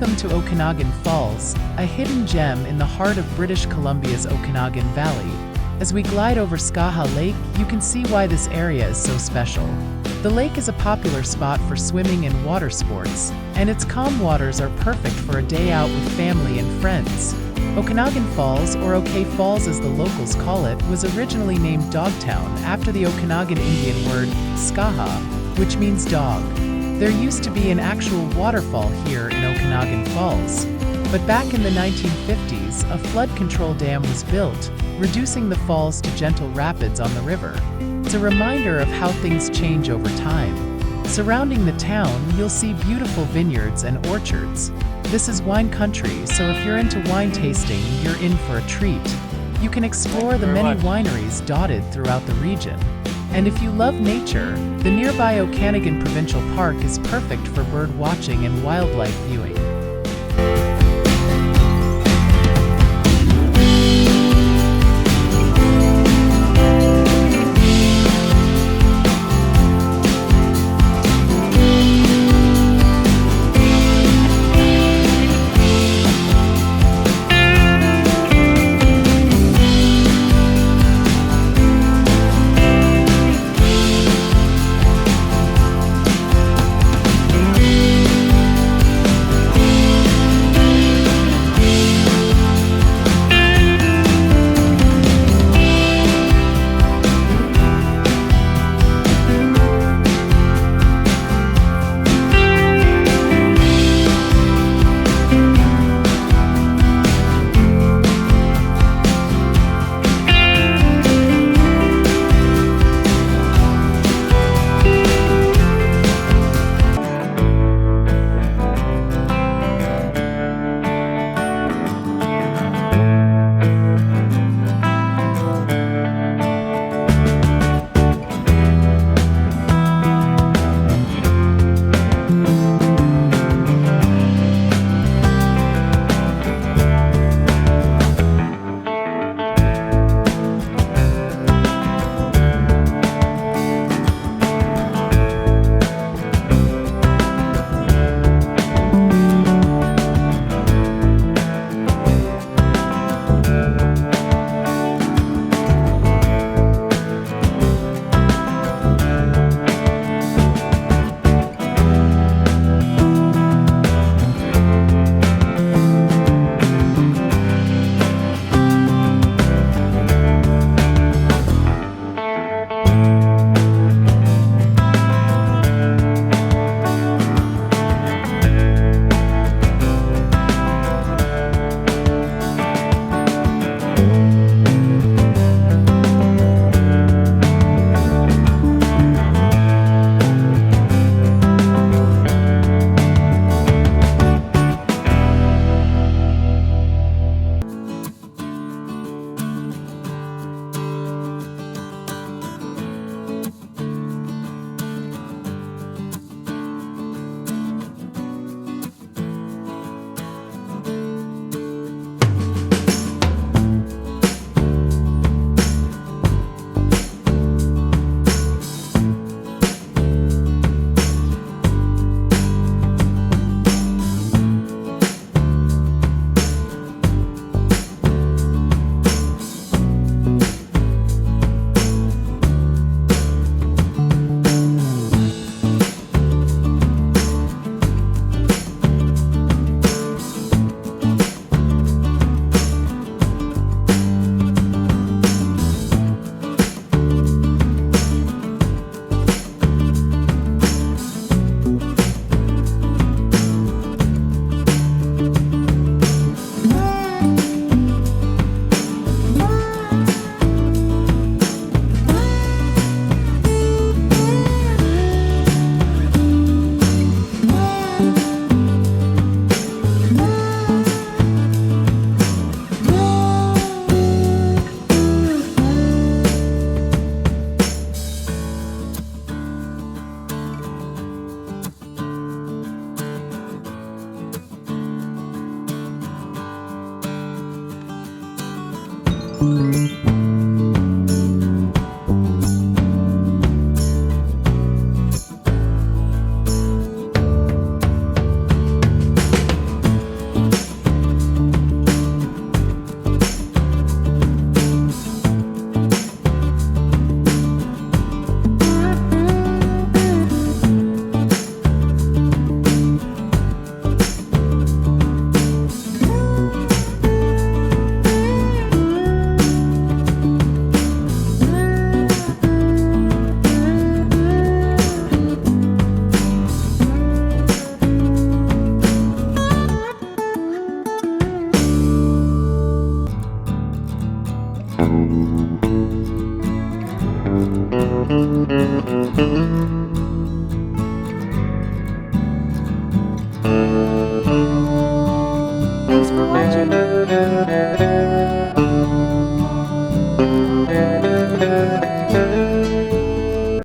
Welcome to Okanagan Falls, a hidden gem in the heart of British Columbia's Okanagan Valley. As we glide over Skaha Lake, you can see why this area is so special. The lake is a popular spot for swimming and water sports, and its calm waters are perfect for a day out with family and friends. Okanagan Falls, or OK Falls as the locals call it, was originally named Dogtown after the Okanagan Indian word Skaha, which means dog. There used to be an actual waterfall here in Okanagan Falls, but back in the 1950s, a flood control dam was built, reducing the falls to gentle rapids on the river. It's a reminder of how things change over time. Surrounding the town, you'll see beautiful vineyards and orchards. This is wine country, so if you're into wine tasting, you're in for a treat. You can explore the many wineries dotted throughout the region. And if you love nature, the nearby Okanagan Provincial Park is perfect for bird watching and wildlife viewing.